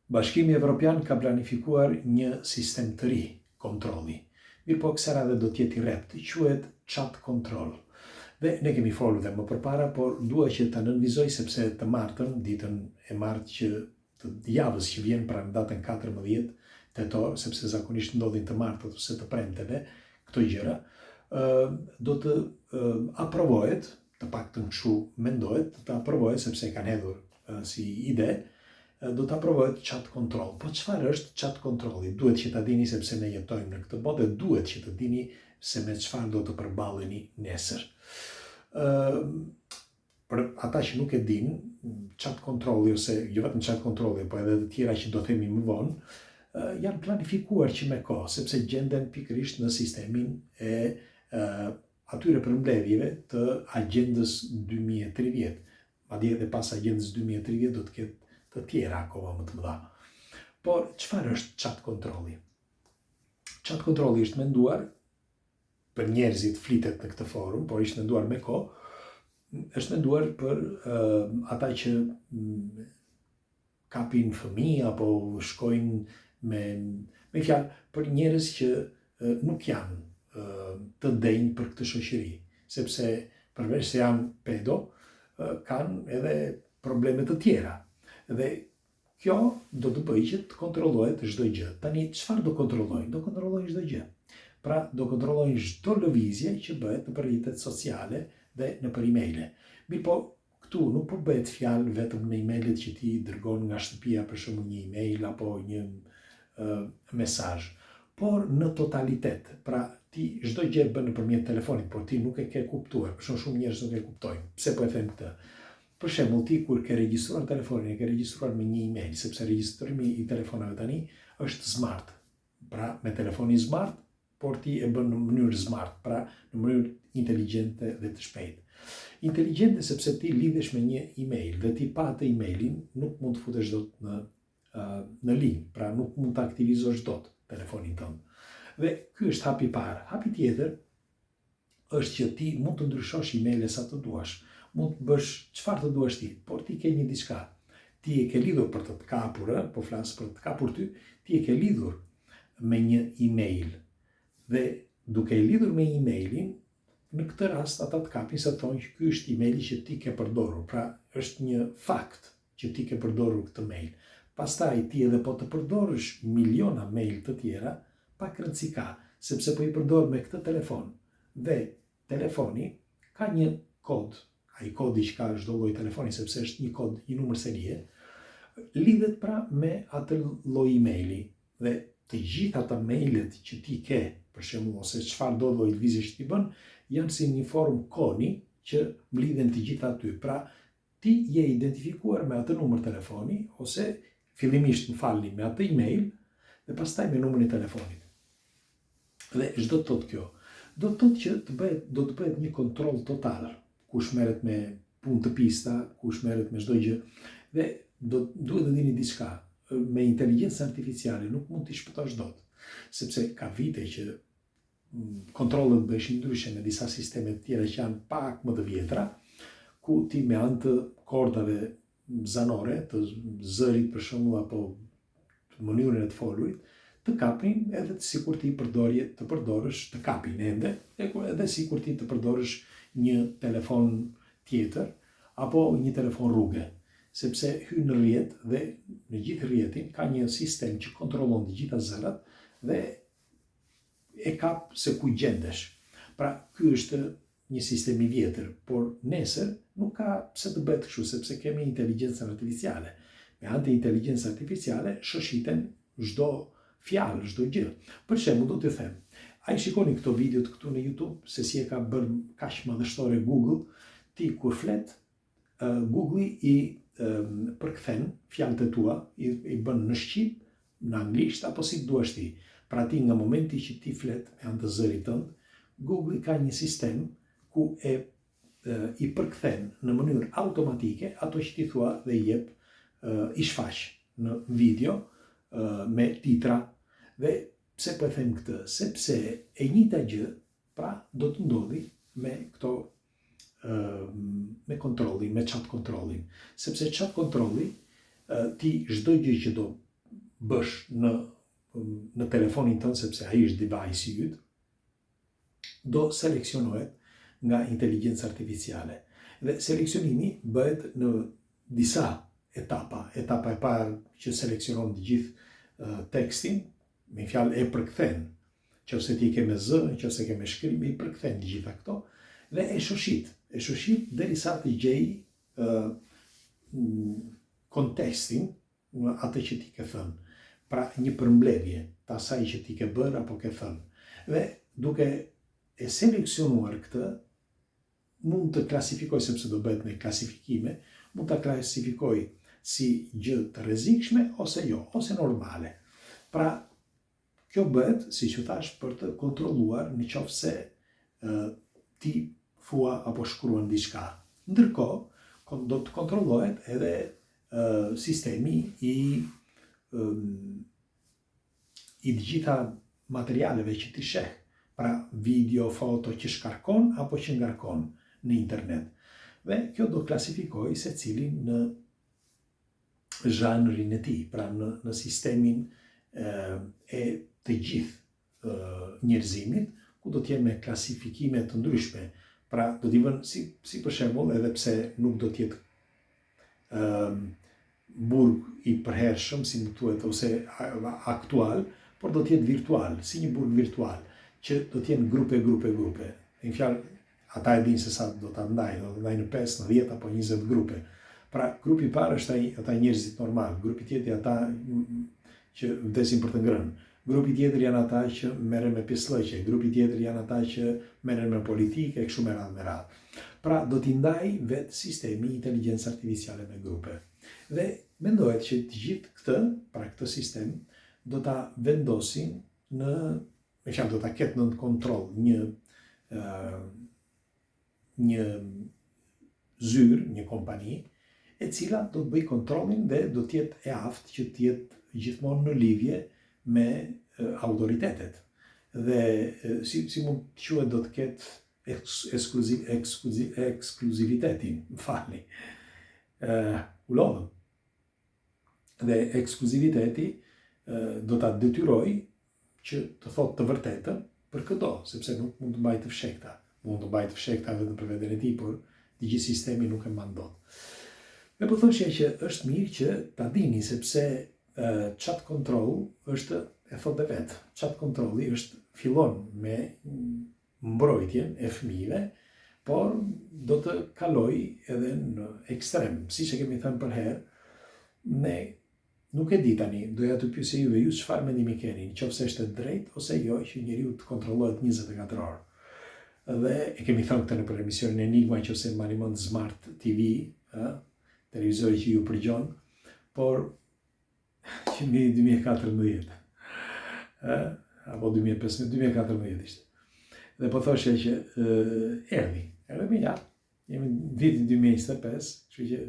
Bashkimi Evropian ka planifikuar një sistem të ri kontrolli. Mirë po kësaj radhe do t'jetë i rrept, quhet chat control. Dhe ne kemi folur dhe më përpara, por dua që ta nënvizoj sepse të martën, ditën e martë që të javës që vjen, pra në datën 14 tetor, sepse zakonisht ndodhin të martët ose të premteve këto gjëra, do të aprovohet, të paktën kështu mendohet, të aprovohet sepse kanë hedhur si ide, do të aprovohet chat control. Po çfarë është chat controlli? Duhet që ta dini sepse ne jetojmë në këtë botë dhe duhet që të dini se me çfarë do të përballeni nesër. Për ata që nuk e din, chat controlli ose jo vetëm chat controlli, po edhe të tjera që do themi më vonë, janë planifikuar që me kohë, sepse gjenden pikërisht në sistemin e atyre përmbledhjeve të agjendës 2030. Madje edhe pas agjendës 2030 do të ketë të tjera akoma më të mëdha. Por çfarë është chat controlli? Chat controlli është menduar për njerëzit flitet në këtë forum, por është menduar me kohë, është menduar për ata që kapin fëmijë apo shkojnë me fjalë për njerëz që nuk janë të denjë për këtë shoqëri, sepse përveç se janë pedo, kanë edhe probleme të tjera. Dhe kjo do të bëjë që të kontrollohet çdo gjë. Tani çfarë do kontrollojnë? Do kontrollojnë çdo gjë. Pra do kontrollojnë çdo lëvizje që bëhet nëpër rrjetet sociale dhe nëpër emailë. Mirë po, këtu nuk po bëhet fjalë vetëm në emailet që ti dërgon nga shtëpia, për shembull një email apo një mesazh, por në totalitet. Pra ti çdo gjë bën nëpërmjet telefonit, por ti nuk e ke kuptuar. Për shembull, shumë njerëz nuk e kuptojnë. Pse po e them këtë? Për shembull, ti kur ke regjistruar telefonin, e ke regjistruar me një email, sepse regjistrimi i telefonave tani është smart. Pra me telefonin smart, por ti e bën në mënyrë smart, pra në mënyrë inteligjente dhe të shpejtë. Inteligjente sepse ti lidhesh me një email dhe ti pa atë emailin nuk mund të futesh dot në linjë, pra nuk mund të aktivizosh dot telefonin tënd. Dhe ky është hapi i parë. Hapi tjetër është që ti mund të ndryshosh emailin sa të duash. Mund të bësh çfarë të duash ti, por ti ke një diçka. Ti e ke lidhur për të kapur, po flas për të kapur ty, ti e ke lidhur me një email. Dhe duke e lidhur me emailin, në këtë rast ata të kapin se thonë që ky është emaili që ti ke përdorur. Pra është një fakt që ti ke përdorur këtë mail. Pastaj ti edhe po të përdorësh miliona mail të tjera, pak rëndësi ka, sepse po i përdor me këtë telefon. Dhe telefoni ka një kod. Ai kodi që ka çdo lloj telefoni, sepse është një kod, një numër serie, lidhet pra me atë lloj emaili. Dhe të gjitha ata mailet që ti ke, për shembull, ose çfarë do lloj lëvizje që ti bën, janë si një form koni që mlidhen të gjitha aty. Pra ti je identifikuar me atë numër telefoni, ose fillimisht me atë email dhe pastaj me numrin e telefonit. Dhe ç'do të thotë kjo? Do të thotë që do të bëhet një kontroll total. Kush merret me punë të pista, kush merret me çdo gjë. Dhe duhet të dini diçka, me inteligjencën artificiale nuk mund t'i shpëtosh dot, sepse ka vite që kontrollet bëheshin ndryshe me disa sisteme të tjera që janë pak më të vjetra, ku ti me anë të kordave zanore, të zërit për shembull apo të mënyrën e të folurit, të kapin edhe sikur ti të përdorësh, të kapin ende, edhe sikur ti të përdorësh një telefon tjetër apo një telefon rruge, sepse hyn në rrjet dhe në gjithë rrjetin ka një sistem që kontrollon të gjitha zërat dhe e kap se ku gjendesh. Pra ky është një sistem i vjetër, por nesër nuk ka pse të bëhet kështu, sepse kemi inteligjencën artificiale. Me anë të inteligjencës artificiale shoshiten çdo fjalë, çdo gjë. Për shembull, do t'ju them, a i shikoni këto videot këtu në YouTube, se si e ka bërë kaq madhështore Google, ti kur flet, Google i përkthen fjalët e tua, i bën në shqip, në anglisht, apo si duash ti. Pra ti nga momenti që ti flet me anë të zërit tënd, Google ka një sistem ku i përkthen në mënyrë automatike ato që ti thua dhe i shfaq në video me titra. Dhe pse po e them këtë? Sepse e njëjta gjë pra do të ndodhi me këto me kontrollin, me chat kontrollin. Sepse chat kontrolli ti çdo gjë që do bësh në telefonin tënd, sepse ai është device-i yt, do seleksionohet nga inteligjenca artificiale. Dhe seleksionimi bëhet në disa etapa. Etapa e parë që seleksionon të gjithë tekstin, me fjalë e përkthen, nëse ti ke me zë, nëse ke me shkrim, i përkthen të gjitha këto, dhe e shoshit derisa të gjej kontekstin në atë që ti ke thënë. Pra një përmbledhje të asaj që ti ke bërë apo ke thënë. Dhe duke e seleksionuar këtë, mund të klasifikoj, sepse do bëhet me klasifikime, mund të klasifikoj si gjë të rrezikshme ose jo, ose normale. Pra, kjo bëhet, si që thash, për të kontrolluar në qoftë se ti thua apo shkruan diçka. Ndërkohë, do të kontrollohet edhe sistemi i të gjitha materialeve që ti sheh, pra video, foto që shkarkon apo që ngarkon në internet. Dhe kjo do klasifikoj se cilin në zhanrin e tij, pra në sistemin e të gjithë njerëzimit, ku do t'jenë me klasifikime të ndryshme. Pra do t'i vënë, si për shembull, edhe pse nuk do t'jetë burg i përhershëm, si më thuhet, ose aktual, por do t'jetë virtual, si një burg virtual, që do t'jenë grupe. Në fjalë, ata e dinë se sa do t'a ndajnë, do t'a ndajnë në 5, në 10 apo 20 grupe. Pra, grupi parë është ata njerëzit normal, grupi tjetër ata që vdesin për të ngrënë. Grupi tjetër janë ata që merren me pjesëllëqe, grupi tjetër janë ata që merren me politikë e kështu me radhë. Pra, do t'i ndaj vetë sistemi inteligjencë artificiale me grupe. Dhe mendohet që të gjithë këtë sistem, do t'a vendosin do t'a ketë në kontroll një zyrë, një kompani, e cila do të bëj kontrollin dhe do t'jetë e aftë që t'jetë gjithmonë në lidhje me autoritetet. Dhe si mund të quhet, do të ketë ekskluzivitetin, më falni. U lodhëm. Dhe ekskluziviteti do t'a detyroj që të thotë të vërtetën për këto, sepse nuk mund të mbajë të fshekta. Mund të mbajë të fshekta vetëm për veten e tij, por të gjithë sistemi nuk e mban dot. Me po thoshja që është mirë që ta dini, sepse chat control është, e thotë vetë, chat controlli fillon me mbrojtjen e fëmijëve, por do të kaloj edhe në ekstrem. Siç e kemi thënë për herë, ne nuk e di tani, doja të pyesja juve, ju çfarë mendimi keni, nëse është e drejtë ose jo që njeriu të kontrollohet 24 orë. Dhe e kemi thënë këtë nëpër emisionin Enigma, nëse mbani mend Smart TV, televizori që ju përgjon, por që në 2014, apo 2014 ishte. Dhe po thoshe që erdhi me ja, jemi në vitin 2025, kështu që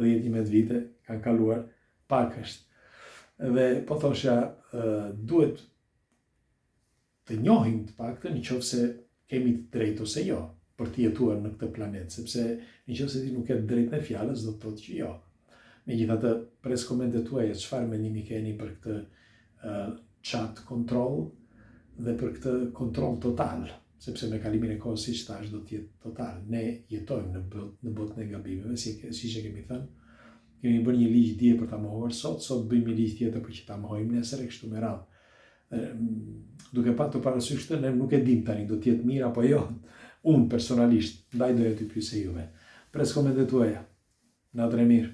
10-11 vite kanë kaluar, pak është. Dhe po thosha, duhet të njohim të paktën nëse kemi të drejtë ose jo për të jetuar në këtë planet, sepse nëse ti nuk ke drejtë në fjalës, do të thotë që jo. Megjithatë, pres komentet tuaja, çfarë mendimi keni për këtë chat control dhe për këtë kontroll total, sepse me kalimin e kohës, siç thash, do të jetë total. Ne jetojmë në botën e gabimeve, siç e kemi thënë. Kemi bërë një ligj dje për ta mohuar sot bëjmë një ligj tjetër për që ta mohojmë nesër e kështu me radhë. Duke patur parasysh këtë, ne nuk e dim tani do të jetë mirë apo jo. Unë personalisht ndaj doja t'ju pyesja juve. Pres komentet tuaja. Natën e mirë.